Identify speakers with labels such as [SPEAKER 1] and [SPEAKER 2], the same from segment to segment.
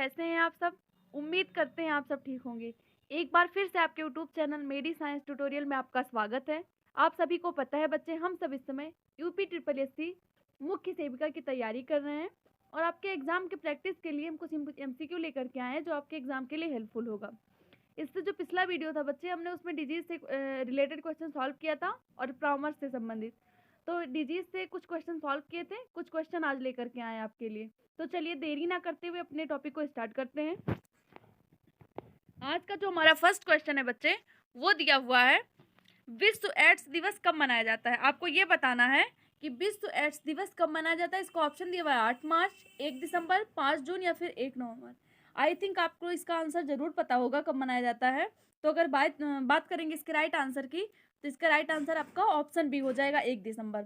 [SPEAKER 1] कैसे हैं आप सब? उम्मीद करते हैं आप सब ठीक होंगे। एक बार फिर से आपके यूट्यूब चैनल मेडी साइंस ट्यूटोरियल में आपका स्वागत है। आप सभी को पता है बच्चे, हम सब इस समय यूपी ट्रिपल एससी मुख्य सेविका की तैयारी कर रहे हैं और आपके एग्जाम के प्रैक्टिस के लिए हम कुछ एमसीक्यू लेकर के आए हैं जो आपके एग्जाम के लिए हेल्पफुल होगा। इससे जो पिछला वीडियो था बच्चे, हमने उसमें डिजीज से रिलेटेड क्वेश्चन सॉल्व किया था और परामर्श से संबंधित। तो डिजीज से कुछ क्वेश्चन सॉल्व किए थे, कुछ क्वेश्चन आज लेकर के आए हैं आपके लिए। तो चलिए देरी ना करते हुए अपने टॉपिक को स्टार्ट करते हैं। आज का जो हमारा फर्स्ट क्वेश्चन है बच्चे, वो दिया हुआ है, विश्व एड्स दिवस कब मनाया जाता है? आपको ये बताना है कि विश्व एड्स दिवस कब मनाया जाता है। इसको ऑप्शन दिया हुआ है 8 मार्च, 1 दिसंबर, 5 जून या फिर 1 नवंबर। आई थिंक आपको इसका आंसर जरूर पता होगा कब मनाया जाता है। तो अगर बात करेंगे इसके राइट आंसर की, तो इसका राइट आंसर आपका ऑप्शन बी हो जाएगा, 1 दिसंबर।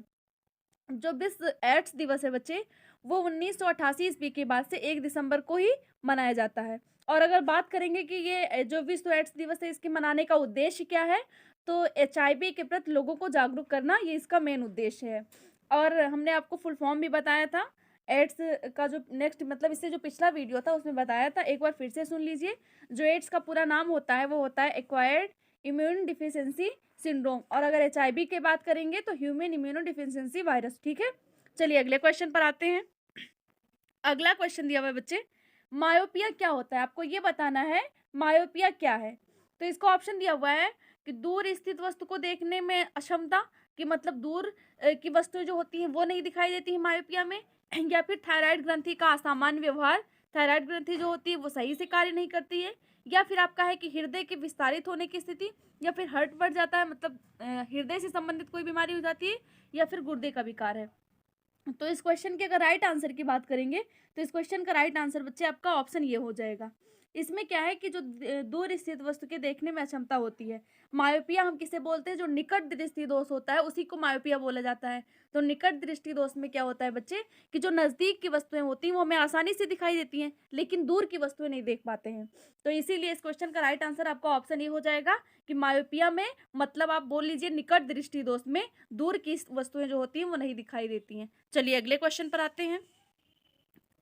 [SPEAKER 1] जो विश्व एड्स दिवस है बच्चे, वो 1988 ईस्वी के बाद से 1 दिसंबर को ही मनाया जाता है। और अगर बात करेंगे कि ये जो विश्व एड्स दिवस है, इसके मनाने का उद्देश्य क्या है, तो HIV के प्रति लोगों को जागरूक करना, ये इसका मेन उद्देश्य है। और हमने आपको फुल फॉर्म भी बताया था एड्स का, जो नेक्स्ट मतलब इससे जो पिछला वीडियो था उसमें बताया था, एक बार फिर से सुन लीजिए। जो एड्स का पूरा नाम होता है वो होता है एक्वायर्ड इम्यून डिफिशियंसी सिंड्रोम, और अगर HIV की बात करेंगे तो ह्यूमन इम्यूनो डिफिशियंसी वायरस। ठीक है, चलिए अगले क्वेश्चन पर आते हैं। अगला क्वेश्चन दिया हुआ है बच्चे, मायोपिया क्या होता है? आपको ये बताना है मायोपिया क्या है। तो इसको ऑप्शन दिया हुआ है कि दूर स्थित वस्तु को देखने में अक्षमता, कि मतलब दूर की वस्तुएं जो होती हैं वो नहीं दिखाई देती है मायोपिया में, या फिर थायराइड ग्रंथि का असामान्य व्यवहार, थायराइड ग्रंथि जो होती है वो सही से कार्य नहीं करती है, या फिर आपका है कि हृदय के विस्तारित होने की स्थिति, या फिर हर्ट बढ़ जाता है, मतलब हृदय से संबंधित कोई बीमारी हो जाती है, या फिर गुर्दे का विकार है। तो इस क्वेश्चन के अगर राइट आंसर की बात करेंगे तो इस क्वेश्चन का राइट आंसर बच्चे आपका ऑप्शन ये हो जाएगा। इसमें क्या है कि जो दूर स्थित वस्तु के देखने में अक्षमता होती है, मायोपिया हम किसे बोलते हैं, जो निकट दृष्टि दोष होता है उसी को मायोपिया बोला जाता है। तो निकट दृष्टि दोष में क्या होता है बच्चे, कि जो नजदीक की वस्तुएं होती हैं वो हमें आसानी से दिखाई देती हैं, लेकिन दूर की वस्तुएं नहीं देख पाते हैं। तो इसीलिए इस क्वेश्चन का राइट आंसर आपका ऑप्शन ये हो जाएगा कि मायोपिया में मतलब आप बोल लीजिए निकट दृष्टि दोष में दूर की वस्तुएं जो होती हैं वो नहीं दिखाई देती हैं। चलिए अगले क्वेश्चन पर आते हैं।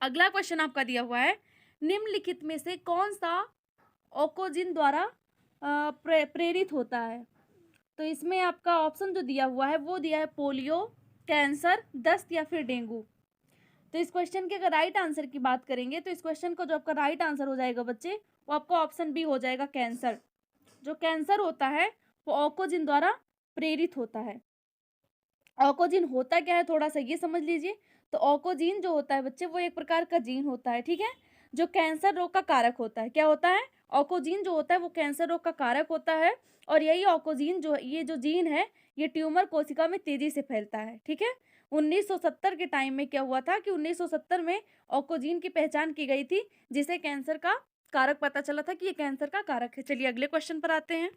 [SPEAKER 1] अगला क्वेश्चन आपका दिया हुआ है, निम्नलिखित में से कौन सा ओकोजिन द्वारा प्रेरित होता है? तो इसमें आपका ऑप्शन जो दिया हुआ है वो दिया है पोलियो, कैंसर, दस्त या फिर डेंगू। तो इस क्वेश्चन के अगर राइट आंसर की बात करेंगे तो इस क्वेश्चन को जो आपका राइट आंसर हो जाएगा बच्चे, वो आपका ऑप्शन बी हो जाएगा, कैंसर। जो कैंसर होता है वो ओकोजिन द्वारा प्रेरित होता है। ऑकोजीन होता क्या है थोड़ा सा ये समझ लीजिए। तो ऑकोजीन जो होता है बच्चे, वो एक प्रकार का जीन होता है, ठीक है, जो कैंसर रोग का कारक होता है। क्या होता है? ऑकोजीन जो होता है वो कैंसर रोग का कारक होता है। और यही ऑकोजीन जो ये जो जीन है, ये ट्यूमर कोशिका में तेजी से फैलता है। ठीक है, 1970 के टाइम में क्या हुआ था कि 1970 में ऑकोजीन की पहचान की गई थी, जिसे कैंसर का कारक पता चला था कि ये कैंसर का कारक है। चलिए अगले क्वेश्चन पर आते हैं।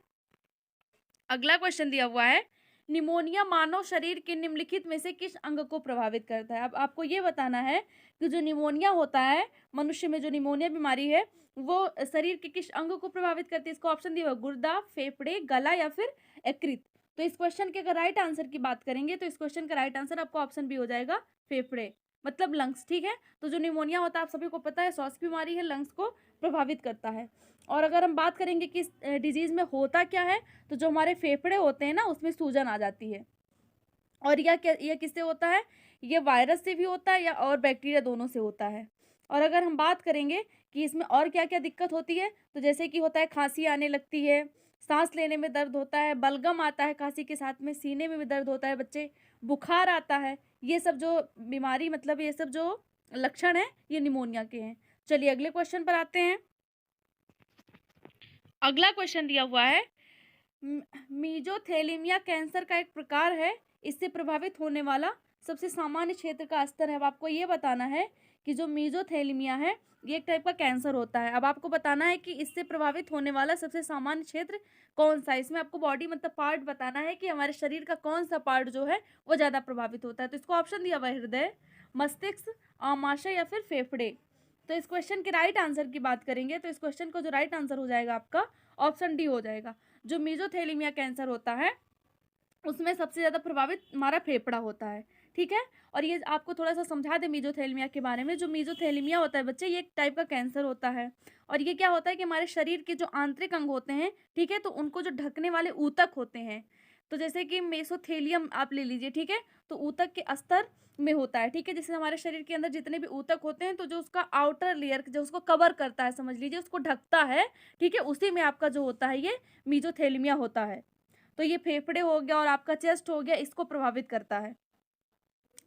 [SPEAKER 1] अगला क्वेश्चन दिया हुआ है, निमोनिया मानव शरीर के निम्नलिखित में से किस अंग को प्रभावित करता है? अब आपको ये बताना है कि जो निमोनिया होता है, मनुष्य में जो निमोनिया बीमारी है, वो शरीर के किस अंग को प्रभावित करती है? इसको ऑप्शन दिया हुआ, गुर्दा, फेफड़े, गला या फिर यकृत। तो इस क्वेश्चन के अगर राइट आंसर की बात करेंगे तो इस क्वेश्चन का राइट आंसर आपका ऑप्शन बी हो जाएगा, फेफड़े, मतलब लंग्स। ठीक है, तो जो निमोनिया होता है आप सभी को पता है श्वास की बीमारी है, लंग्स को प्रभावित करता है। और अगर हम बात करेंगे कि इस डिजीज में होता क्या है, तो जो हमारे फेफड़े होते हैं ना, उसमें सूजन आ जाती है। और यह किससे होता है? ये वायरस से भी होता है या और बैक्टीरिया, दोनों से होता है। और अगर हम बात करेंगे कि इसमें और क्या क्या दिक्कत होती है, तो जैसे कि होता है खांसी आने लगती है, सांस लेने में दर्द होता है, बलगम आता है खांसी के साथ में, सीने में भी दर्द होता है बच्चे, बुखार आता है। ये सब जो बीमारी मतलब ये सब जो लक्षण है ये निमोनिया के हैं। चलिए अगले क्वेश्चन पर आते हैं। अगला क्वेश्चन दिया हुआ है, मीजोथेलिमिया कैंसर का एक प्रकार है, इससे प्रभावित होने वाला सबसे सामान्य क्षेत्र का स्तर है। अब आपको ये बताना है कि जो मीजोथेलिमिया है ये एक टाइप का कैंसर होता है। अब आपको बताना है कि इससे प्रभावित होने वाला सबसे सामान्य क्षेत्र कौन सा है। इसमें आपको बॉडी मतलब पार्ट बताना है कि हमारे शरीर का कौन सा पार्ट जो है वो ज़्यादा प्रभावित होता है। तो इसको ऑप्शन दिया हुआ है, हृदय, मस्तिष्क, आमाशय या फिर फेफड़े। तो इस क्वेश्चन के राइट आंसर की बात करेंगे तो इस क्वेश्चन को जो राइट आंसर हो जाएगा आपका ऑप्शन डी हो जाएगा। जो मीजोथेलिमिया कैंसर होता है उसमें सबसे ज़्यादा प्रभावित हमारा फेफड़ा होता है। ठीक है। और ये आपको थोड़ा सा समझा दें मीजोथेलिमिया के बारे में। जो मीजोथेलिमिया होता है बच्चे, ये एक टाइप का कैंसर होता है। और ये क्या होता है कि हमारे शरीर के जो आंतरिक अंग होते हैं, ठीक है, तो उनको जो ढकने वाले ऊतक होते हैं, तो जैसे कि मेसोथेलियम आप ले लीजिए, ठीक है, तो ऊतक के अस्तर में होता है, ठीक है। जैसे हमारे शरीर के अंदर जितने भी ऊतक होते हैं, तो जो उसका आउटर लेयर जो उसको कवर करता है, समझ लीजिए उसको ढकता है, ठीक है, उसी में आपका जो होता है ये मीजोथेलिमिया होता है। तो ये फेफड़े हो गया और आपका चेस्ट हो गया, इसको प्रभावित करता है।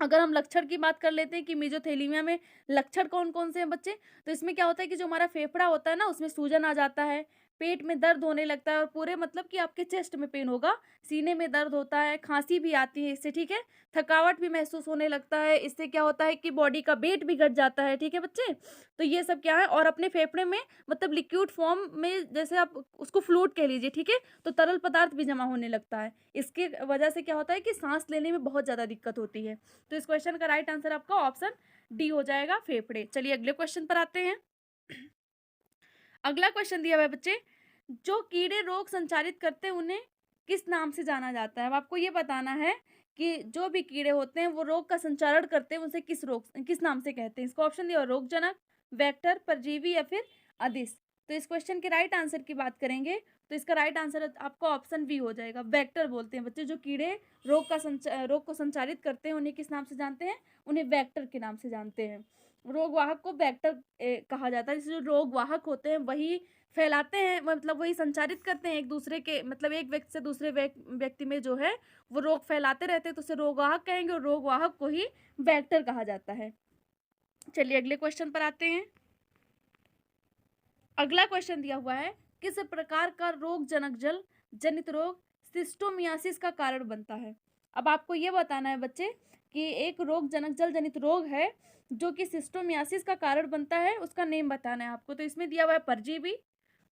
[SPEAKER 1] अगर हम लक्षण की बात कर लेते हैं कि मीजोथेलिमिया में लक्षण कौन कौन से हैं बच्चे, तो इसमें क्या होता है कि जो हमारा फेफड़ा होता है ना, उसमें सूजन आ जाता है, पेट में दर्द होने लगता है, और पूरे मतलब कि आपके चेस्ट में पेन होगा, सीने में दर्द होता है, खांसी भी आती है इससे, ठीक है, थकावट भी महसूस होने लगता है। इससे क्या होता है कि बॉडी का वेट भी घट जाता है, ठीक है बच्चे। तो ये सब क्या है, और अपने फेफड़े में मतलब लिक्विड फॉर्म में, जैसे आप उसको फ्लूइड कह लीजिए, ठीक है, तो तरल पदार्थ भी जमा होने लगता है। इसके वजह से क्या होता है कि सांस लेने में बहुत ज़्यादा दिक्कत होती है। तो इस क्वेश्चन का राइट आंसर आपका ऑप्शन डी हो जाएगा, फेफड़े। चलिए अगले क्वेश्चन पर आते हैं। अगला क्वेश्चन दिया हुआ है बच्चे, जो कीड़े रोग संचारित करते हैं उन्हें किस नाम से जाना जाता है। अब आपको ये बताना है कि जो भी कीड़े होते हैं वो रोग का संचारण करते हैं, उनसे किस नाम से कहते हैं। इसको ऑप्शन दिया, रोगजनक, वेक्टर, परजीवी या फिर अदिश। तो इस क्वेश्चन के राइट आंसर की बात करेंगे तो इसका राइट आंसर आपका ऑप्शन बी हो जाएगा, वेक्टर बोलते हैं बच्चे। जो कीड़े रोग को संचारित करते हैं उन्हें किस नाम से जानते हैं, उन्हें वेक्टर के नाम से जानते हैं। रोगवाहक को वेक्टर कहा जाता है। जो रोगवाहक होते हैं वही फैलाते हैं, मतलब वही संचारित करते हैं एक दूसरे के, मतलब एक व्यक्ति से दूसरे व्यक्ति में जो है वो रोग फैलाते रहते हैं, तो उसे रोगवाहक कहेंगे, और रोगवाहक को ही वेक्टर कहा जाता है। चलिए अगले क्वेश्चन पर आते हैं। अगला क्वेश्चन दिया हुआ है, किस प्रकार का रोगजनक जल जनित रोग सिस्टोमियासिस का कारण बनता है। अब आपको ये बताना है बच्चे कि एक रोगजनक जल जनित रोग है जो कि सिस्टोमियासिस का कारण बनता है, उसका नेम बताना है आपको। तो इसमें दिया हुआ है परजीवी,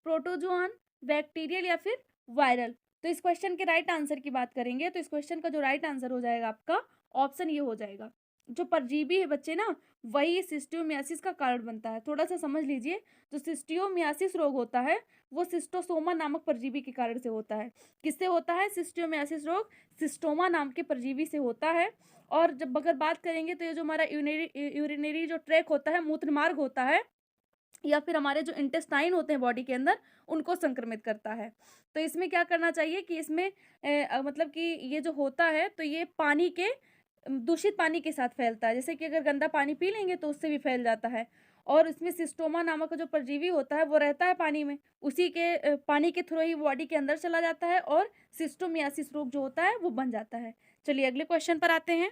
[SPEAKER 1] प्रोटोजोआन, बैक्टीरियल या फिर वायरल। तो इस क्वेश्चन के राइट आंसर की बात करेंगे तो इस क्वेश्चन का जो राइट आंसर हो जाएगा आपका ऑप्शन ये हो जाएगा, जो परजीवी है बच्चे ना, वही सिस्टोमियासिस का कारण बनता है। थोड़ा सा समझ लीजिए, जो सिस्टोमियासिस रोग होता है वो सिस्टोसोमा नामक परजीवी के कारण से होता है। किससे होता है सिस्टोमियासिस रोग? सिस्टोमा नाम के परजीवी से होता है। और जब अगर बात करेंगे तो ये जो हमारा यूरिनरी जो ट्रैक होता है, मूत्र मार्ग होता है, या फिर हमारे जो इंटेस्टाइन होते हैं बॉडी के अंदर, उनको संक्रमित करता है। तो इसमें क्या करना चाहिए कि इसमें मतलब कि ये जो होता है तो ये पानी के दूषित पानी के साथ फैलता है। जैसे कि अगर गंदा पानी पी लेंगे तो उससे भी फैल जाता है। और इसमें सिस्टोमा नामक जो परजीवी होता है वो रहता है पानी में, उसी के पानी के थ्रू ही बॉडी के अंदर चला जाता है और सिस्टोमियासिस रोग जो होता है वो बन जाता है। चलिए अगले क्वेश्चन पर आते हैं।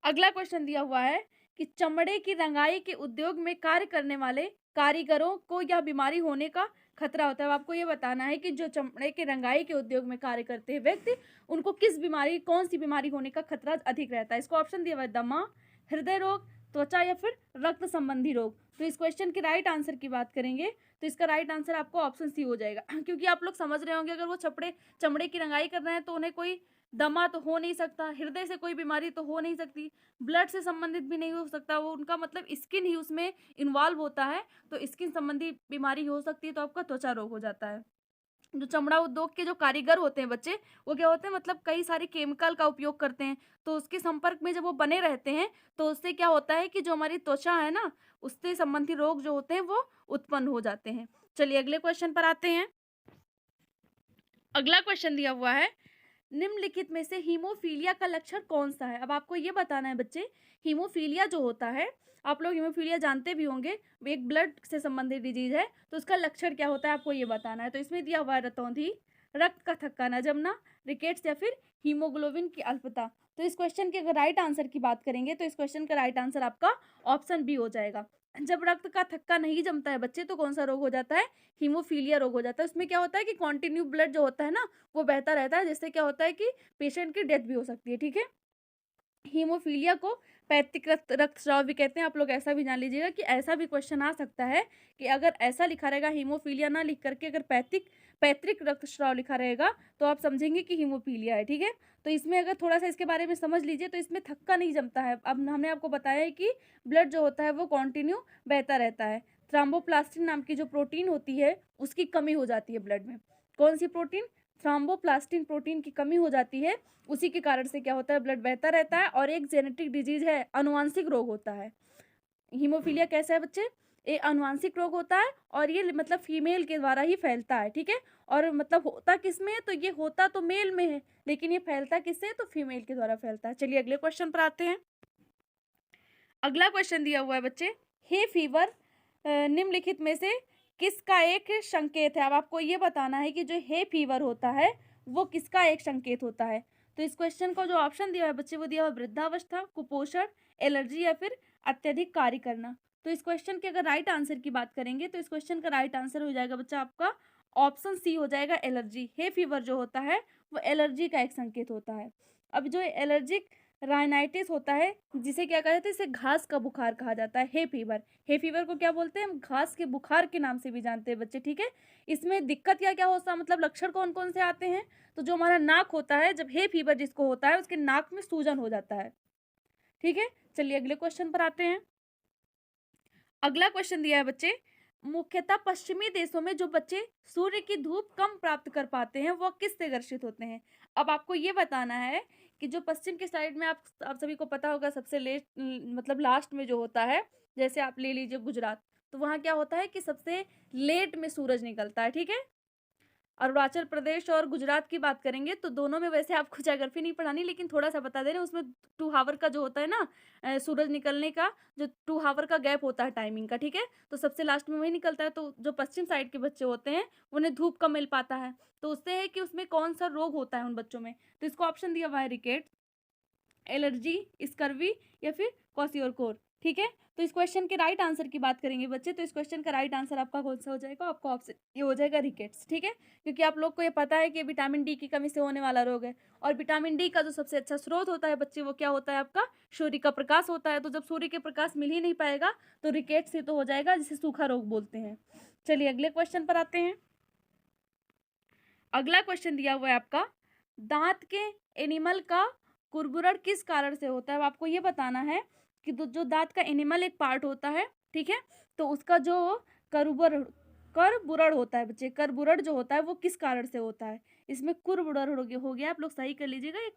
[SPEAKER 1] अगला क्वेश्चन दिया हुआ है कि चमड़े की रंगाई के उद्योग में कार्य करने वाले कारीगरों को यह बीमारी होने का खतरा होता है। अब आपको ये बताना है कि जो चमड़े के रंगाई के उद्योग में कार्य करते हैं व्यक्ति, उनको किस बीमारी, कौन सी बीमारी होने का खतरा अधिक रहता है। इसको ऑप्शन दिया हुआ है, दमा, हृदय रोग, त्वचा या फिर रक्त संबंधी रोग। तो इस क्वेश्चन के राइट आंसर की बात करेंगे तो इसका राइट आंसर आपको ऑप्शन सी हो जाएगा, क्योंकि आप लोग समझ रहे होंगे अगर वो चमड़े की रंगाई कर रहे हैं तो उन्हें कोई दमा तो हो नहीं सकता, हृदय से कोई बीमारी तो हो नहीं सकती, ब्लड से संबंधित भी नहीं हो सकता, वो उनका मतलब स्किन ही उसमें इन्वॉल्व होता है, तो स्किन संबंधी बीमारी हो सकती है, तो आपका त्वचा रोग हो जाता है। जो चमड़ा उद्योग के जो कारीगर होते हैं बच्चे, वो क्या होते हैं, मतलब कई सारे केमिकल का उपयोग करते हैं, तो उसके संपर्क में जब वो बने रहते हैं तो उससे क्या होता है कि जो हमारी त्वचा है ना, उससे संबंधित रोग जो होते हैं वो उत्पन्न हो जाते हैं। चलिए अगले क्वेश्चन पर आते हैं। अगला क्वेश्चन दिया हुआ है, निम्नलिखित में से हीमोफीलिया का लक्षण कौन सा है। अब आपको ये बताना है बच्चे, हीमोफीलिया जो होता है, आप लोग हीमोफीलिया जानते भी होंगे, वो एक ब्लड से संबंधित डिजीज है, तो उसका लक्षण क्या होता है आपको ये बताना है। तो इसमें दिया हुआ है रतौंधी, रक्त का थक्का न जमना, रिकेट्स या फिर हीमोग्लोबिन की अल्पता। तो इस क्वेश्चन के अगर राइट आंसर की बात करेंगे तो इस क्वेश्चन का राइट आंसर आपका ऑप्शन बी हो जाएगा। जब रक्त का थक्का नहीं जमता है बच्चे तो कौन सा रोग हो जाता है, हीमोफीलिया रोग हो जाता है। उसमें क्या होता है कि कॉन्टिन्यू ब्लड जो होता है ना वो बहता रहता है, जिससे क्या होता है कि पेशेंट की डेथ भी हो सकती है, ठीक है। हीमोफीलिया को पैतृक रक्तस्राव भी कहते हैं। आप लोग ऐसा भी जान लीजिएगा कि ऐसा भी क्वेश्चन आ सकता है कि अगर ऐसा लिखा रहेगा हीमोफीलिया ना लिख करके अगर पैतृक रक्तस्राव लिखा रहेगा तो आप समझेंगे कि हीमोफीलिया है, ठीक है। तो इसमें अगर थोड़ा सा इसके बारे में समझ लीजिए तो इसमें थक्का नहीं जमता है। अब हमने आपको बताया है कि ब्लड जो होता है वो कॉन्टिन्यू बहता रहता है। थ्राम्बोप्लास्टिन नाम की जो प्रोटीन होती है उसकी कमी हो जाती है ब्लड में। कौन सी प्रोटीन? थ्रोम्बोप्लास्टिन प्रोटीन की कमी हो जाती है, उसी के कारण से क्या होता है, ब्लड बहता रहता है और एक जेनेटिक डिजीज है, अनुवांशिक रोग होता है। हीमोफीलिया कैसा है बच्चे, ये अनुवांशिक रोग होता है और ये मतलब फीमेल के द्वारा ही फैलता है, ठीक है। और मतलब होता किस में है, तो ये होता तो मेल में है, लेकिन ये फैलता किससे है, तो फीमेल के द्वारा फैलता है। चलिए अगले क्वेश्चन पर आते हैं। अगला क्वेश्चन दिया हुआ है बच्चे, हे फीवर निम्नलिखित में से किसका एक संकेत है। अब आपको ये बताना है कि जो हे फीवर होता है वो किसका एक संकेत होता है। तो इस क्वेश्चन को जो ऑप्शन दिया है बच्चे, वो दिया हुआ वृद्धावस्था, कुपोषण, एलर्जी या फिर अत्यधिक कार्य करना। तो इस क्वेश्चन के अगर राइट आंसर की बात करेंगे तो इस क्वेश्चन का राइट आंसर हो जाएगा बच्चा आपका ऑप्शन सी हो जाएगा, एलर्जी। हे फीवर जो होता है वो एलर्जी का एक संकेत होता है। अब जो एलर्जिक राइनाइटिस होता है, जिसे क्या कहते हैं, इसे घास का बुखार कहा जाता है। हे फीवर, हे फीवर को क्या बोलते हैं, हम घास के बुखार के नाम से भी जानते हैं बच्चे, ठीक है। इसमें दिक्कत क्या क्या होता है, मतलब लक्षण कौन कौन से आते हैं, तो जो हमारा नाक होता है, जब हे फीवर जिसको होता है उसके नाक में सूजन हो जाता है, ठीक है। चलिए अगले क्वेश्चन पर आते हैं। अगला क्वेश्चन दिया है बच्चे, मुख्यतः पश्चिमी देशों में जो बच्चे सूर्य की धूप कम प्राप्त कर पाते हैं वो किससे ग्रसित होते हैं। अब आपको ये बताना है कि जो पश्चिम के साइड में, आप सभी को पता होगा, सबसे लेट मतलब लास्ट में जो होता है, जैसे आप ले लीजिए गुजरात, तो वहाँ क्या होता है कि सबसे लेट में सूरज निकलता है, ठीक है। अरुणाचल प्रदेश और गुजरात की बात करेंगे तो दोनों में वैसे आपको ज्योग्राफी नहीं पढ़ानी, लेकिन थोड़ा सा बता दे रहे हैं, उसमें 2 आवर का जो होता है ना, सूरज निकलने का जो 2 आवर का गैप होता है टाइमिंग का, ठीक है। तो सबसे लास्ट में वही निकलता है, तो जो पश्चिम साइड के बच्चे होते हैं उन्हें धूप कम मिल पाता है, तो उससे है कि उसमें कौन सा रोग होता है उन बच्चों में। तो इसको ऑप्शन दिया हुआ है, रिकेट, एलर्जी, स्कर्वी या फिर क्वाशियोरकोर, ठीक है। तो इस क्वेश्चन के राइट आंसर की बात करेंगे बच्चे, तो इस क्वेश्चन का राइट आंसर आपका कौन सा हो जाएगा, आपका ऑप्शन ये हो जाएगा रिकेट्स, ठीक है। क्योंकि आप लोग को ये पता है कि विटामिन डी की कमी से होने वाला रोग है, और विटामिन डी का जो सबसे अच्छा स्रोत होता है बच्चे, वो क्या होता है आपका, सूर्य का प्रकाश होता है। तो जब सूर्य के प्रकाश मिल ही नहीं पाएगा तो रिकेट्स से तो हो जाएगा, जिसे सूखा रोग बोलते हैं। चलिए अगले क्वेश्चन पर आते हैं। अगला क्वेश्चन दिया हुआ है आपका, दांत के एनिमल का कुरबुरड़ किस कारण से होता है। अब आपको ये बताना है कि जो दांत का एनिमल एक पार्ट होता है, ठीक है, तो उसका जो करबुरड़ करबुरड़ होता है बच्चे, करबुरड़ जो होता है वो किस कारण से होता है। इसमें कुरबुरड़ हो गया, आप लोग सही कर लीजिएगा, ये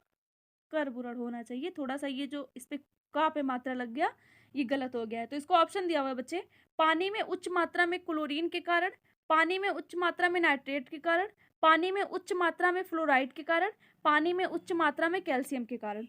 [SPEAKER 1] करबुरड़ होना चाहिए। थोड़ा सा ये जो इस पे का पे मात्रा लग गया, ये गलत हो गया है। तो इसको ऑप्शन दिया हुआ है बच्चे, पानी में उच्च मात्रा में क्लोरीन के कारण, पानी में उच्च मात्रा में नाइट्रेट के कारण, पानी में उच्च मात्रा में फ्लोराइड के कारण, पानी में उच्च मात्रा में कैल्शियम के कारण।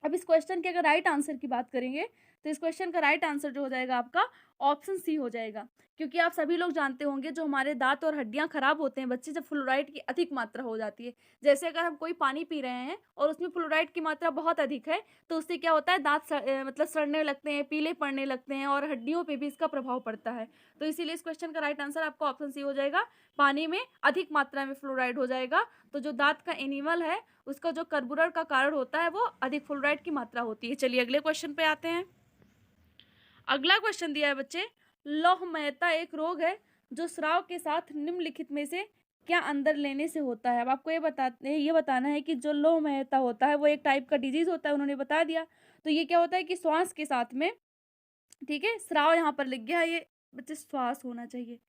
[SPEAKER 1] अब इस क्वेश्चन के अगर राइट आंसर की बात करेंगे तो इस क्वेश्चन का राइट आंसर जो हो जाएगा आपका ऑप्शन सी हो जाएगा। क्योंकि आप सभी लोग जानते होंगे जो हमारे दांत और हड्डियां खराब होते हैं बच्चे, जब फ्लोराइड की अधिक मात्रा हो जाती है। जैसे अगर हम कोई पानी पी रहे हैं और उसमें फ्लोराइड की मात्रा बहुत अधिक है, तो उससे क्या होता है, दांत मतलब सड़ने लगते हैं, पीले पड़ने लगते हैं, और हड्डियों पे भी इसका प्रभाव पड़ता है। तो इसीलिए इस क्वेश्चन का राइट आंसर आपका ऑप्शन सी हो जाएगा, पानी में अधिक मात्रा में फ्लोराइड हो जाएगा। तो जो दांत का एनिमल है उसका जो कर्बुरड़ का कारण होता है वो अधिक फ्लोराइड की मात्रा होती है। चलिए अगले क्वेश्चन पे आते हैं। अगला क्वेश्चन दिया है बच्चे, लौहमयता एक रोग है जो स्राव के साथ निम्नलिखित में से क्या अंदर लेने से होता है। अब आपको ये बताना है कि जो लौहमयता होता है वो एक टाइप का डिजीज होता है, उन्होंने बता दिया। तो ये क्या होता है कि श्वास के साथ में, ठीक है, स्राव यहाँ पर लिख गया है, ये बच्चे श्वास होना चाहिए,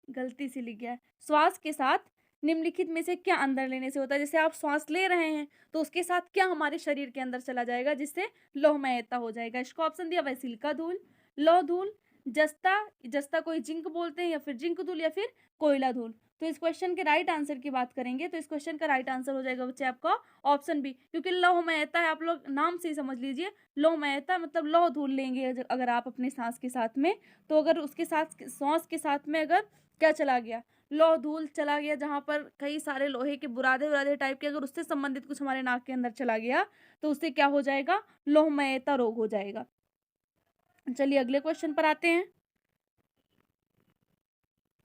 [SPEAKER 1] गलती से लिख गया है। श्वास के साथ निम्नलिखित में से क्या अंदर लेने से होता है। जैसे आप श्वास ले रहे हैं तो उसके साथ क्या हमारे शरीर के अंदर चला जाएगा, जिससे लौहमयता हो जाएगा। इसको ऑप्शन दिया वह सिलिका धूल, लौह धूल, जस्ता, जस्ता कोई जिंक बोलते हैं, या फिर जिंक धूल, या फिर कोयला धूल। तो इस क्वेश्चन के राइट आंसर की बात करेंगे तो इस क्वेश्चन का राइट आंसर हो जाएगा बच्चे आपका ऑप्शन बी। क्योंकि लौहमयता है, आप लोग नाम से ही समझ लीजिए, लौहमयता मतलब लौह धूल लेंगे अगर आप अपने सांस के साथ में, तो अगर उसके साथ सांस के साथ में अगर क्या चला गया, लौह धूल चला गया, जहाँ पर कई सारे लोहे के बुरादे बुरादे टाइप के, अगर उससे संबंधित कुछ हमारे नाक के अंदर चला गया तो उससे क्या हो जाएगा, लौहमयता रोग हो जाएगा। चलिए अगले क्वेश्चन पर आते हैं।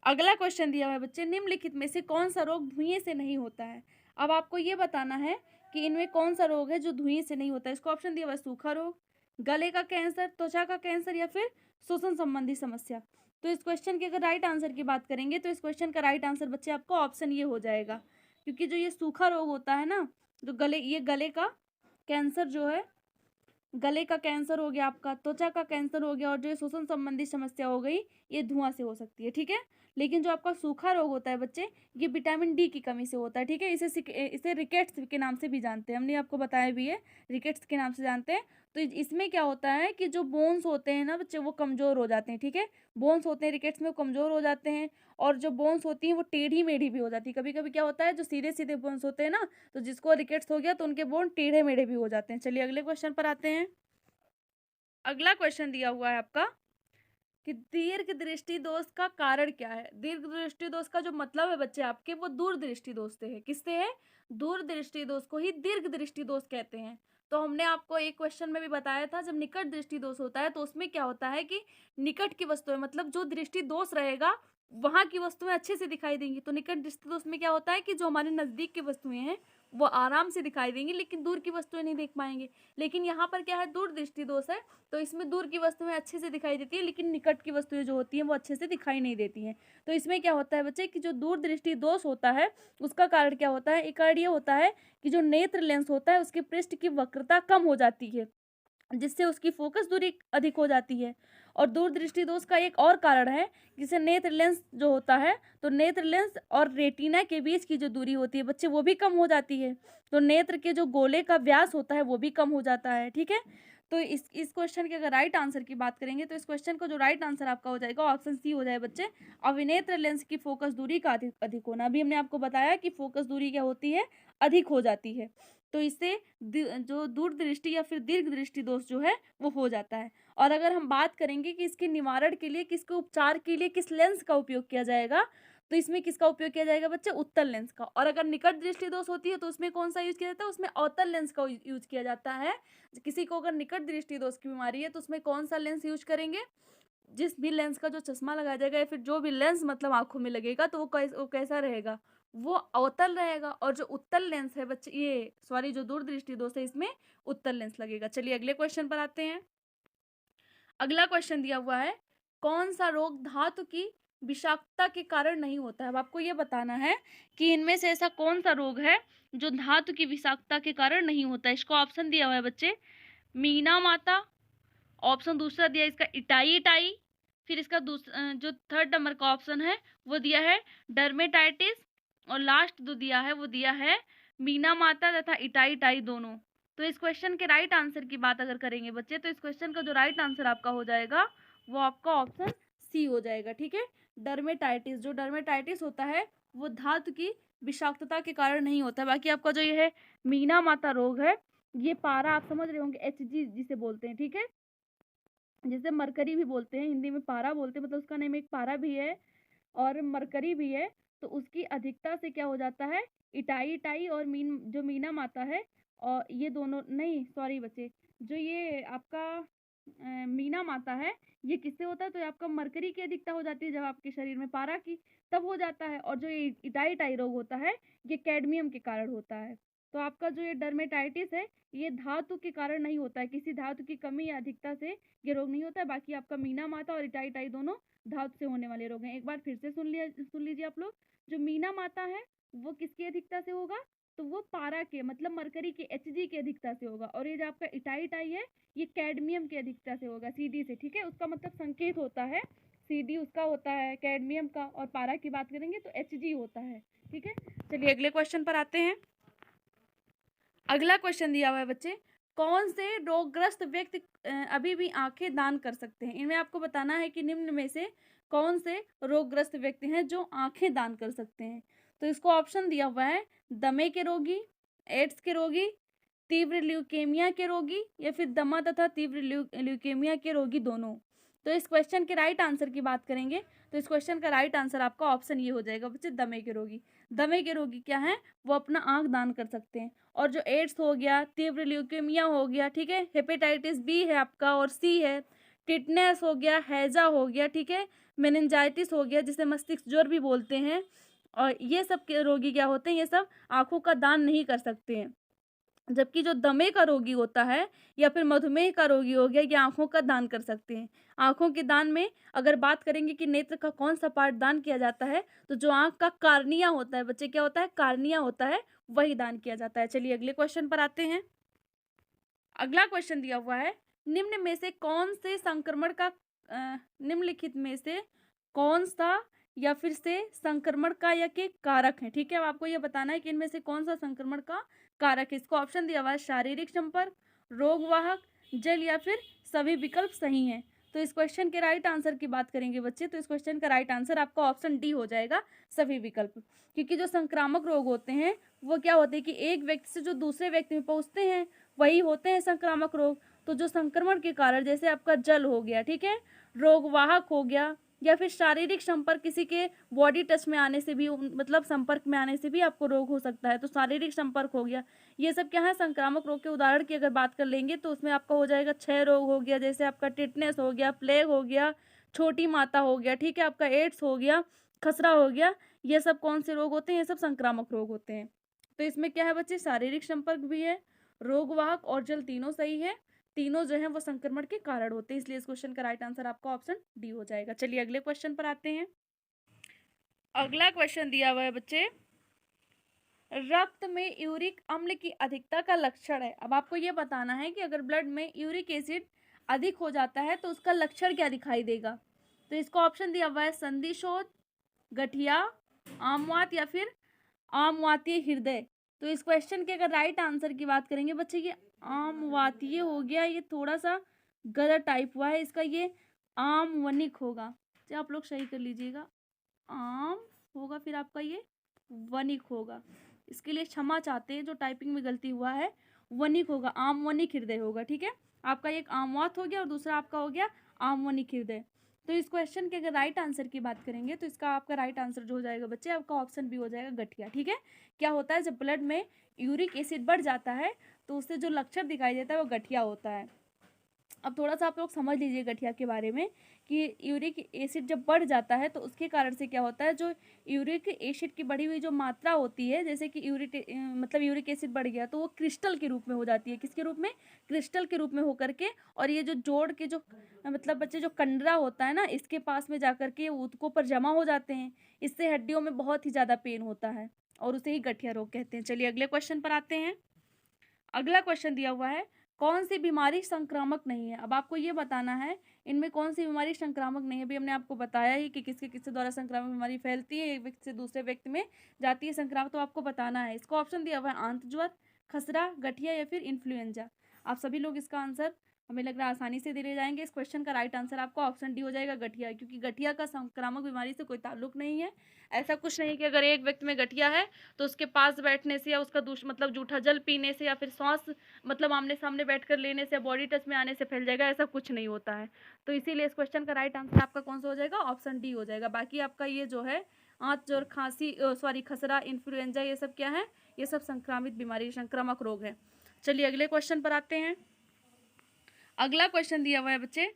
[SPEAKER 1] अगला क्वेश्चन दिया हुआ है बच्चे, निम्नलिखित में से कौन सा रोग धुएं से नहीं होता है। अब आपको ये बताना है कि इनमें कौन सा रोग है जो धुएं से नहीं होता है। इसको ऑप्शन दिया हुआ है, सूखा रोग, गले का कैंसर, त्वचा का कैंसर, या फिर श्वसन संबंधी समस्या। तो इस क्वेश्चन के अगर राइट आंसर की बात करेंगे तो इस क्वेश्चन का राइट आंसर बच्चे आपको ऑप्शन ये हो जाएगा। क्योंकि जो ये सूखा रोग होता है ना, जो गले का कैंसर जो है, गले का कैंसर हो गया आपका, त्वचा का कैंसर हो गया, और जो श्वसन संबंधी समस्या हो गई, ये धुआं से हो सकती है, ठीक है। लेकिन जो आपका सूखा रोग होता है बच्चे, ये विटामिन डी की कमी से होता है, ठीक है। इसे रिकेट्स के नाम से भी जानते हैं, हमने आपको बताया भी है, रिकेट्स के नाम से जानते हैं। तो इसमें क्या होता है कि जो बोन्स होते हैं ना बच्चे, वो कमज़ोर हो जाते हैं, ठीक है। बोन्स होते हैं रिकेट्स में, वो कमज़ोर हो जाते हैं, और जो बोन्स होती हैं वो टेढ़ी मेढ़ी भी हो जाती है। कभी कभी क्या होता है, जो सीधे सीधे बोन्स होते हैं ना, तो जिसको रिकेट्स हो गया तो उनके बोन टेढ़े मेढ़े भी हो जाते हैं। चलिए अगले क्वेश्चन पर आते हैं। अगला क्वेश्चन दिया हुआ है आपका कि दीर्घ दृष्टि दोष का कारण क्या है। दीर्घ दृष्टि दोष का जो मतलब है बच्चे आपके, वो दूरदृष्टि दोष से है। किससे है? दूरदृष्टि दोष को ही दीर्घ दृष्टि दोष कहते हैं। तो हमने आपको एक क्वेश्चन में भी बताया था, जब निकट दृष्टि दोष होता है तो उसमें क्या होता है कि निकट की वस्तुएं, मतलब जो दृष्टि दोष रहेगा वहां की वस्तुएं अच्छे से दिखाई देंगी। तो निकट दृष्टि दोष में क्या होता है कि जो हमारे नजदीक की वस्तुएं हैं वो आराम से दिखाई देंगी, लेकिन दूर की वस्तुएं नहीं देख पाएंगे। लेकिन यहाँ पर क्या है, दूर दृष्टि दोष है, तो इसमें दूर की वस्तुएं अच्छे से दिखाई देती है, लेकिन निकट की वस्तुएं जो होती हैं वो अच्छे से दिखाई नहीं देती हैं। तो इसमें क्या होता है बच्चे कि जो दूर दृष्टि दोष होता है उसका कारण क्या होता है, एक कारण ये होता है कि जो नेत्र लेंस होता है उसके पृष्ठ की वक्रता कम हो जाती है, जिससे उसकी फोकस दूरी अधिक हो जाती है। और दूरदृष्टि दोष का एक और कारण है, जिसे नेत्र लेंस जो होता है, तो नेत्र लेंस और रेटिना के बीच की जो दूरी होती है बच्चे, वो भी कम हो जाती है। तो नेत्र के जो गोले का व्यास होता है वो भी कम हो जाता है, ठीक है। तो इस क्वेश्चन के अगर राइट आंसर की बात करेंगे तो इस क्वेश्चन का जो राइट आंसर आपका हो जाएगा ऑप्शन सी हो जाए बच्चे, अविनेत्र लेंस की फोकस दूरी का अधिक होना। अभी हमने आपको बताया कि फोकस दूरी क्या होती है, अधिक हो जाती है। तो इससे जो दूरदृष्टि या फिर दीर्घ दृष्टि दोष जो है वो हो जाता है। और अगर हम बात करेंगे कि इसके निवारण के लिए, किसके उपचार के लिए किस लेंस का उपयोग किया जाएगा, तो इसमें किसका उपयोग किया जाएगा बच्चे, उत्तल लेंस का। और अगर निकट दृष्टि दोष होती है तो उसमें कौन सा यूज किया जाता है, उसमें अवतल लेंस का यूज किया जाता है। किसी को अगर निकट दृष्टि दोष की बीमारी है तो उसमें कौन सा लेंस यूज करेंगे, जिस भी लेंस का जो चश्मा लगाया जाएगा या फिर जो भी लेंस मतलब आंखों में लगेगा तो वो कैसा रहेगा, वो अवतल रहेगा। और जो उत्तल लेंस है बच्चे, ये सॉरी, जो दूरदृष्टि दोष है इसमें उत्तल लेंस लगेगा। चलिए अगले क्वेश्चन पर आते हैं। अगला क्वेश्चन दिया हुआ है, कौन सा रोग धातु की विषाक्तता के कारण नहीं होता है। अब आपको ये बताना है कि इनमें से ऐसा कौन सा रोग है जो धातु की विषाक्तता के कारण नहीं होता है। इसको ऑप्शन दिया हुआ है बच्चे, मीना माता, ऑप्शन दूसरा दिया इसका इटाई इटाई, फिर इसका जो थर्ड नंबर का ऑप्शन है वो दिया है डर्मेटाइटिस, और लास्ट जो दिया है वो दिया है मीना माता तथा इटाई इटाई दोनों। तो इस क्वेश्चन के राइट आंसर की बात अगर करेंगे बच्चे, तो इस क्वेश्चन का जो राइट आंसर आपका हो जाएगा वो आपका ऑप्शन सी हो जाएगा, ठीक है। डर्मेटाइटिस, जो डर्मेटाइटिस होता है वो धातु की विषाक्तता के कारण नहीं होता है। बाकी आपका जो ये है मीना माता रोग है, ये पारा, आप समझ रहे होंगे, HG जिसे बोलते हैं, ठीक है, जिसे मरकरी भी बोलते हैं, हिंदी में पारा बोलते हैं, मतलब उसका नेम एक पारा भी है और मरकरी भी है। तो उसकी अधिकता से क्या हो जाता है, इटाई इटाई और जो मीना माता है, और ये दोनों नहीं, सॉरी बच्चे, जो ये आपका मीना माता है, ये किससे होता है, तो ये आपका मरकरी की अधिकता हो जाती है जब आपके शरीर में पारा की, तब हो जाता है। और जो ये इटाई इटाई रोग होता है ये कैडमियम के कारण होता है। तो आपका जो ये डर्मेटाइटिस है ये धातु के कारण नहीं होता है, किसी धातु की कमी या अधिकता से ये रोग नहीं होता है। बाकी आपका मीना माता और इटाई इटाई दोनों धातु से होने वाले रोग हैं। एक बार फिर से सुन लीजिए आप लोग, जो मीना माता है वो किसकी अधिकता से होगा, तो वो पारा के, मतलब मरकरी के, HG की अधिकता से होगा। और ये जो आपका इटाई इटाई है ये कैडमियम की अधिकता से होगा, CD से, ठीक है। उसका मतलब संकेत होता है, CD उसका होता है कैडमियम का, और पारा की बात करेंगे तो HG होता है, ठीक है। चलिए अगले क्वेश्चन पर आते हैं। अगला क्वेश्चन दिया हुआ है बच्चे, कौन से रोगग्रस्त व्यक्ति अभी भी आंखें दान कर सकते हैं। इनमें आपको बताना है कि निम्न में से कौन से रोगग्रस्त व्यक्ति हैं जो आंखें दान कर सकते हैं। तो इसको ऑप्शन दिया हुआ है, दमे के रोगी, एड्स के रोगी, तीव्र ल्यूकेमिया के रोगी, या फिर दमा तथा तीव्र ल्यूकेमिया के रोगी दोनों। तो इस क्वेश्चन के राइट आंसर की बात करेंगे तो इस क्वेश्चन का राइट आंसर आपका ऑप्शन ये हो जाएगा बच्चे, दमे के रोगी। दमे के रोगी क्या है, वो अपना आंख दान कर सकते हैं। और जो एड्स हो गया, तीव्र ल्यूकेमिया हो गया, ठीक है, हेपेटाइटिस बी है आपका और सी है, टिटनेस हो गया, हैजा हो गया, ठीक है, मेनिंजाइटिस हो गया जिसे मस्तिष्क ज्वर भी बोलते हैं, और ये सब के रोगी क्या होते हैं, ये सब आंखों का दान नहीं कर सकते हैं। जबकि जो दमे का रोगी होता है या फिर मधुमेह का रोगी हो गया, ये आंखों का दान कर सकते हैं। आंखों के दान में अगर बात करेंगे कि नेत्र का कौन सा पार्ट दान किया जाता है, तो जो आंख का कार्निया होता है बच्चे, क्या होता है, कार्निया होता है, वही दान किया जाता है। चलिए अगले क्वेश्चन पर आते हैं। अगला क्वेश्चन दिया हुआ है, निम्न में से कौन से संक्रमण का निम्नलिखित में से कौन सा या फिर से संक्रमण का या के कारक है। ठीक है, अब आपको ये बताना है कि इनमें से कौन सा संक्रमण का कारक है। इसको ऑप्शन दिया हुआ है शारीरिक संपर्क, रोगवाहक, जल या फिर सभी विकल्प सही हैं। तो इस क्वेश्चन के राइट आंसर की बात करेंगे बच्चे, तो इस क्वेश्चन का राइट आंसर आपका ऑप्शन डी हो जाएगा, सभी विकल्प। क्योंकि जो संक्रामक रोग होते हैं वो क्या होते हैं कि एक व्यक्ति से जो दूसरे व्यक्ति में पहुंचते हैं वही होते हैं संक्रामक रोग। तो जो संक्रमण के कारण जैसे आपका जल हो गया, ठीक है, रोगवाहक हो गया, या फिर शारीरिक संपर्क, किसी के बॉडी टच में आने से भी मतलब संपर्क में आने से भी आपको रोग हो सकता है, तो शारीरिक संपर्क हो गया। ये सब क्या है, संक्रामक रोग के उदाहरण की अगर बात कर लेंगे तो उसमें आपका हो जाएगा क्षय रोग हो गया, जैसे आपका टिटनेस हो गया, प्लेग हो गया, छोटी माता हो गया, ठीक है, आपका एड्स हो गया, खसरा हो गया। ये सब कौन से रोग होते हैं, ये सब संक्रामक रोग होते हैं। तो इसमें क्या है बच्चे, शारीरिक संपर्क भी है, रोगवाहक और जल तीनों सही है, तीनों जो है वो संक्रमण के कारण होते हैं, इसलिए इस क्वेश्चन का राइट आंसर आपका ऑप्शन डी हो जाएगा। चलिए अगले क्वेश्चन पर आते हैं। अगला क्वेश्चन दिया हुआ है बच्चे, रक्त में यूरिक अम्ल की अधिकता का लक्षण है। अब आपको ये बताना है कि अगर ब्लड में यूरिक एसिड अधिक हो जाता है तो उसका लक्षण क्या दिखाई देगा। तो इसको ऑप्शन दिया हुआ है संधिशोथ, गठिया, आमवात या फिर आमवातीय हृदय। तो इस क्वेश्चन के अगर राइट आंसर की बात करेंगे बच्चे, ये आमवातीय हो गया, ये थोड़ा सा गलत टाइप हुआ है, इसका ये आमवनिक होगा। तो आप लोग सही कर लीजिएगा, आम होगा फिर आपका ये वनिक होगा। इसके लिए क्षमा चाहते हैं, जो टाइपिंग में गलती हुआ है, वनिक होगा, आमवनिक हृदय होगा। ठीक है, आपका एक आमवात हो गया और दूसरा आपका हो गया आमवनिक हृदय। तो इस क्वेश्चन के अगर राइट आंसर की बात करेंगे तो इसका आपका राइट आंसर जो हो जाएगा बच्चे, आपका ऑप्शन बी हो जाएगा, गठिया। ठीक है, क्या होता है, जब ब्लड में यूरिक एसिड बढ़ जाता है तो उससे जो लक्षण दिखाई देता है वो गठिया होता है। अब थोड़ा सा आप लोग समझ लीजिए गठिया के बारे में कि यूरिक एसिड जब बढ़ जाता है तो उसके कारण से क्या होता है, जो यूरिक एसिड की बढ़ी हुई जो मात्रा होती है, जैसे कि यूरिक एसिड बढ़ गया तो वो क्रिस्टल के रूप में हो जाती है। किसके रूप में, क्रिस्टल के रूप में होकर के, और ये जो जोड़ के जो मतलब बच्चे जो कंडरा होता है ना, इसके पास में जाकर के ऊतकों पर जमा हो जाते हैं। इससे हड्डियों में बहुत ही ज़्यादा पेन होता है और उसे ही गठिया रोग कहते हैं। चलिए अगले क्वेश्चन पर आते हैं। अगला क्वेश्चन दिया हुआ है, कौन सी बीमारी संक्रामक नहीं है। अब आपको ये बताना है इनमें कौन सी बीमारी संक्रामक नहीं है। अभी हमने आपको बताया ही कि किसके किसके द्वारा संक्रामक बीमारी फैलती है, एक व्यक्ति से दूसरे व्यक्ति में जाती है संक्रामक, तो आपको बताना है। इसको ऑप्शन दिया हुआ है आंत ज्वर, खसरा, गठिया या फिर इन्फ्लुएंजा। आप सभी लोग इसका आंसर हमें लग रहा है आसानी से दे ले जाएंगे। इस क्वेश्चन का राइट आंसर आपका ऑप्शन डी हो जाएगा, गठिया, क्योंकि गठिया का संक्रामक बीमारी से कोई ताल्लुक नहीं है। ऐसा कुछ नहीं कि अगर एक व्यक्ति में गठिया है तो उसके पास बैठने से या उसका मतलब जूठा जल पीने से या फिर सांस मतलब आमने सामने बैठकर लेने से, बॉडी टच में आने से फैल जाएगा, ऐसा कुछ नहीं होता है। तो इसीलिए इस क्वेश्चन का राइट आंसर आपका कौन सा हो जाएगा, ऑप्शन डी हो जाएगा। बाकी आपका ये जो है आंत ज्वर, खांसी, सॉरी खसरा, इन्फ्लुएंजा, ये सब क्या है, ये सब संक्रामित बीमारी, संक्रामक रोग है। चलिए अगले क्वेश्चन पर आते हैं। अगला क्वेश्चन दिया हुआ है बच्चे,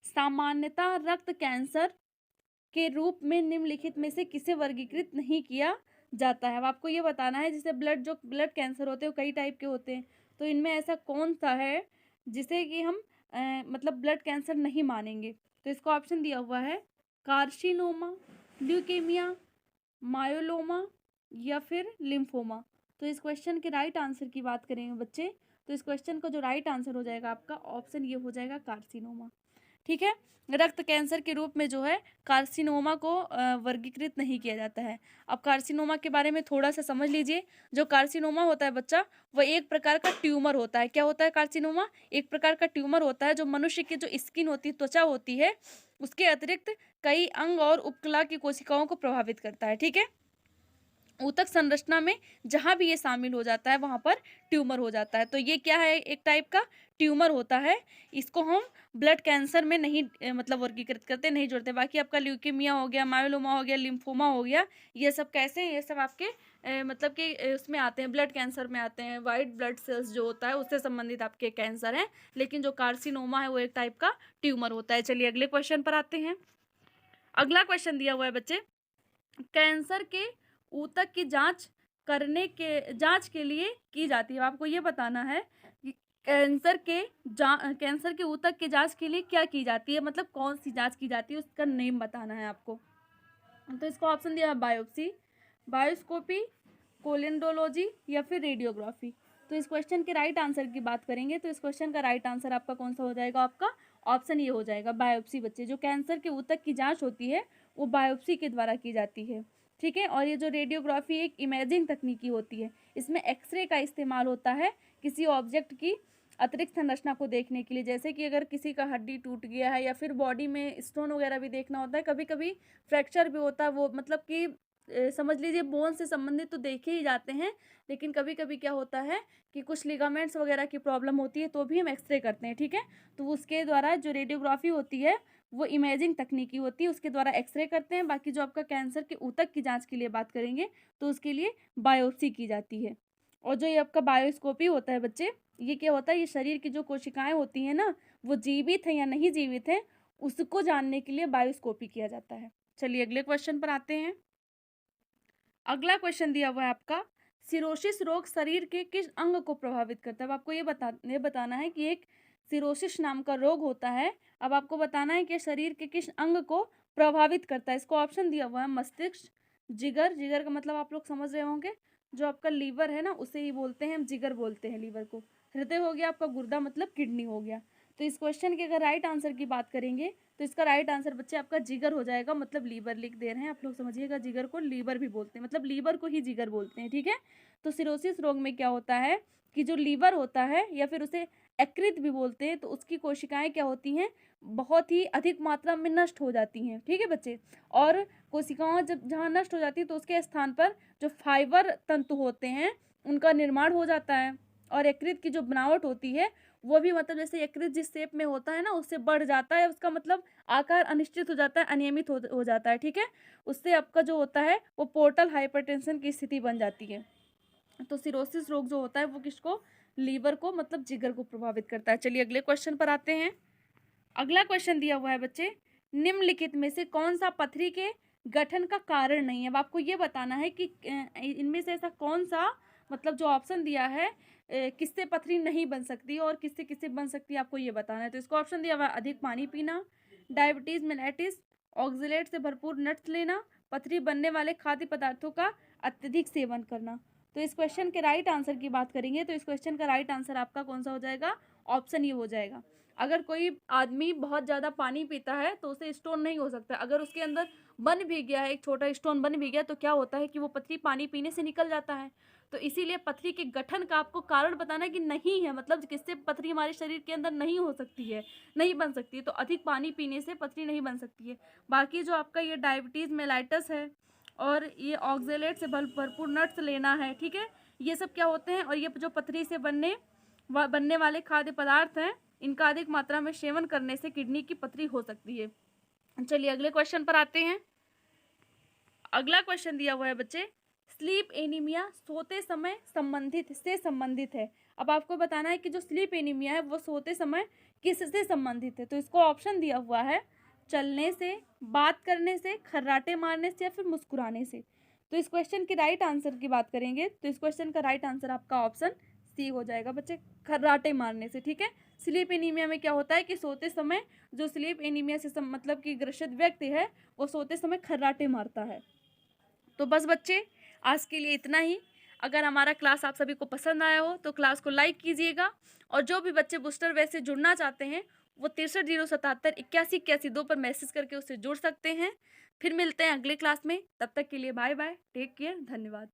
[SPEAKER 1] सामान्यतः रक्त कैंसर के रूप में निम्नलिखित में से किसे वर्गीकृत नहीं किया जाता है। अब आपको ये बताना है, जैसे ब्लड कैंसर होते हैं वो कई टाइप के होते हैं, तो इनमें ऐसा कौन सा है जिसे कि हम मतलब ब्लड कैंसर नहीं मानेंगे। तो इसका ऑप्शन दिया हुआ है कार्सिनोमा, ल्यूकेमिया, मायोलोमा या फिर लिम्फोमा। तो इस क्वेश्चन के राइट आंसर की बात करेंगे बच्चे, तो इस क्वेश्चन का जो राइट आंसर हो जाएगा आपका ऑप्शन ये हो जाएगा कार्सिनोमा। ठीक है, रक्त कैंसर के रूप में जो है कार्सिनोमा को वर्गीकृत नहीं किया जाता है। अब कार्सिनोमा के बारे में थोड़ा सा समझ लीजिए। जो कार्सिनोमा होता है बच्चा, वह एक प्रकार का ट्यूमर होता है। क्या होता है कार्सिनोमा, एक प्रकार का ट्यूमर होता है जो मनुष्य की जो स्किन होती है, त्वचा होती है, उसके अतिरिक्त कई अंग और उपकला की कोशिकाओं को प्रभावित करता है। ठीक है, ऊतक संरचना में जहाँ भी ये शामिल हो जाता है वहाँ पर ट्यूमर हो जाता है। तो ये क्या है, एक टाइप का ट्यूमर होता है। इसको हम ब्लड कैंसर में नहीं मतलब वर्गीकृत करते, नहीं जोड़ते। बाकी आपका ल्यूकेमिया हो गया, मायोलोमा हो गया, लिम्फोमा हो गया, ये सब कैसे हैं, ये सब आपके मतलब कि उसमें आते हैं, ब्लड कैंसर में आते हैं। वाइट ब्लड सेल्स जो होता है उससे संबंधित आपके कैंसर हैं, लेकिन जो कार्सिनोमा है वो एक टाइप का ट्यूमर होता है। चलिए अगले क्वेश्चन पर आते हैं। अगला क्वेश्चन दिया हुआ है बच्चे, कैंसर के ऊतक की जांच के लिए की जाती है। आपको ये बताना है कि कैंसर के ऊतक के जांच के लिए क्या की जाती है, मतलब कौन सी जांच की जाती है, उसका नेम बताना है आपको। तो इसको ऑप्शन दिया है बायोप्सी, बायोस्कोपी, कोलिंडोलॉजी या फिर रेडियोग्राफी। तो इस क्वेश्चन के राइट आंसर की बात करेंगे तो इस क्वेश्चन का राइट आंसर आपका कौन सा हो जाएगा, आपका ऑप्शन ये हो जाएगा बायोप्सी। बच्चे, जो कैंसर के ऊतक की जांच होती है वो बायोप्सी के द्वारा की जाती है, ठीक है। और ये जो रेडियोग्राफी एक इमेजिंग तकनीकी होती है, इसमें एक्सरे का इस्तेमाल होता है किसी ऑब्जेक्ट की अतिरिक्त संरचना को देखने के लिए, जैसे कि अगर किसी का हड्डी टूट गया है या फिर बॉडी में स्टोन वगैरह भी देखना होता है, कभी कभी फ्रैक्चर भी होता है, वो मतलब कि समझ लीजिए बोन से संबंधित तो देखे ही जाते हैं, लेकिन कभी कभी क्या होता है कि कुछ लिगामेंट्स वगैरह की प्रॉब्लम होती है तो भी हम एक्सरे करते हैं, ठीक है। तो उसके द्वारा जो रेडियोग्राफी होती है वो इमेजिंग तकनीकी होती है, उसके द्वारा एक्सरे करते हैं। बाकी जो आपका कैंसर के ऊतक की जांच के लिए बात करेंगे तो उसके लिए बायोप्सी की जाती है। और जो ये आपका बायोस्कोपी होता है बच्चे, ये क्या होता है, ये शरीर की जो कोशिकाएं होती हैं ना, वो जीवित हैं या नहीं जीवित हैं उसको जानने के लिए बायोस्कोपी किया जाता है। चलिए अगले क्वेश्चन पर आते हैं। अगला क्वेश्चन दिया हुआ है आपका, सिरोसिस रोग शरीर के किस अंग को प्रभावित करता है। अब आपको ये बताना है कि एक सिरोसिस नाम का रोग होता है, अब आपको बताना है कि शरीर के किस अंग को प्रभावित करता है। इसको ऑप्शन दिया हुआ है मस्तिष्क, जिगर, जिगर का मतलब आप लोग समझ रहे होंगे, जो आपका लीवर है ना उसे ही बोलते हैं हम, जिगर बोलते हैं लीवर को। हृदय हो गया आपका, गुर्दा मतलब किडनी हो गया। तो इस क्वेश्चन के अगर राइट आंसर की बात करेंगे तो इसका राइट आंसर बच्चे आपका जिगर हो जाएगा, मतलब लीवर लिख दे रहे हैं आप लोग, समझिएगा जिगर को लीवर भी बोलते हैं, मतलब लीवर को ही जिगर बोलते हैं, ठीक है। तो सिरोसिस रोग में क्या होता है कि जो लीवर होता है या फिर उसे यकृत भी बोलते हैं, तो उसकी कोशिकाएं क्या होती हैं, बहुत ही अधिक मात्रा में नष्ट हो जाती हैं, ठीक है बच्चे। और कोशिकाओं जब जहाँ नष्ट हो जाती है तो उसके स्थान पर जो फाइबर तंतु होते हैं उनका निर्माण हो जाता है, और यकृत की जो बनावट होती है वो भी मतलब जैसे यकृत जिस शेप में होता है ना उससे बढ़ जाता है, उसका मतलब आकार अनिश्चित हो जाता है, अनियमित हो जाता है, ठीक है। उससे आपका जो होता है वो पोर्टल हाइपरटेंशन की स्थिति बन जाती है। तो सिरोसिस रोग जो होता है वो किसको, लीवर को मतलब जिगर को प्रभावित करता है। चलिए अगले क्वेश्चन पर आते हैं। अगला क्वेश्चन दिया हुआ है बच्चे, निम्नलिखित में से कौन सा पथरी के गठन का कारण नहीं है। अब आपको ये बताना है कि इनमें से ऐसा कौन सा, मतलब जो ऑप्शन दिया है किससे पथरी नहीं बन सकती और किससे किससे बन सकती है, आपको ये बताना है। तो इसको ऑप्शन दिया हुआ है, अधिक पानी पीना, डायबिटीज मेलाइटिस, ऑक्जेलेट से भरपूर नट्स लेना, पथरी बनने वाले खाद्य पदार्थों का अत्यधिक सेवन करना। तो इस क्वेश्चन के राइट आंसर की बात करेंगे तो इस क्वेश्चन का राइट आंसर आपका कौन सा हो जाएगा, ऑप्शन ये हो जाएगा। अगर कोई आदमी बहुत ज़्यादा पानी पीता है तो उसे स्टोन नहीं हो सकता, अगर उसके अंदर बन भी गया है, एक छोटा स्टोन बन भी गया तो क्या होता है कि वो पथरी पानी पीने से निकल जाता है। तो इसीलिए पथरी के गठन का आपको कारण बताना है कि नहीं है, मतलब किससे पथरी हमारे शरीर के अंदर नहीं हो सकती है, नहीं बन सकती है, तो अधिक पानी पीने से पथरी नहीं बन सकती है। बाकी जो आपका ये डायबिटीज़ मेलाइटस है और ये ऑक्जेलेट से भरपूर नट्स लेना है, ठीक है, ये सब क्या होते हैं, और ये जो पथरी से बनने वाले खाद्य पदार्थ हैं इनका अधिक मात्रा में सेवन करने से किडनी की पथरी हो सकती है। चलिए अगले क्वेश्चन पर आते हैं। अगला क्वेश्चन दिया हुआ है बच्चे, स्लीप एनीमिया सोते समय संबंधित है। अब आपको बताना है कि जो स्लीप एनीमिया है वो सोते समय किससे संबंधित है। तो इसको ऑप्शन दिया हुआ है, चलने से, बात करने से, खर्राटे मारने से या फिर मुस्कुराने से। तो इस क्वेश्चन के राइट आंसर की बात करेंगे तो इस क्वेश्चन का राइट आंसर आपका ऑप्शन सी हो जाएगा बच्चे, खर्राटे मारने से, ठीक है। स्लीप एनीमिया में क्या होता है कि सोते समय जो स्लीप एनीमिया से मतलब कि ग्रसित व्यक्ति है वो सोते समय खर्राटे मारता है। तो बस बच्चे आज के लिए इतना ही। अगर हमारा क्लास आप सभी को पसंद आया हो तो क्लास को लाइक कीजिएगा, और जो भी बच्चे बूस्टर बैच से जुड़ना चाहते हैं वो 63077182 पर मैसेज करके उससे जुड़ सकते हैं। फिर मिलते हैं अगले क्लास में, तब तक के लिए बाय बाय, टेक केयर, धन्यवाद।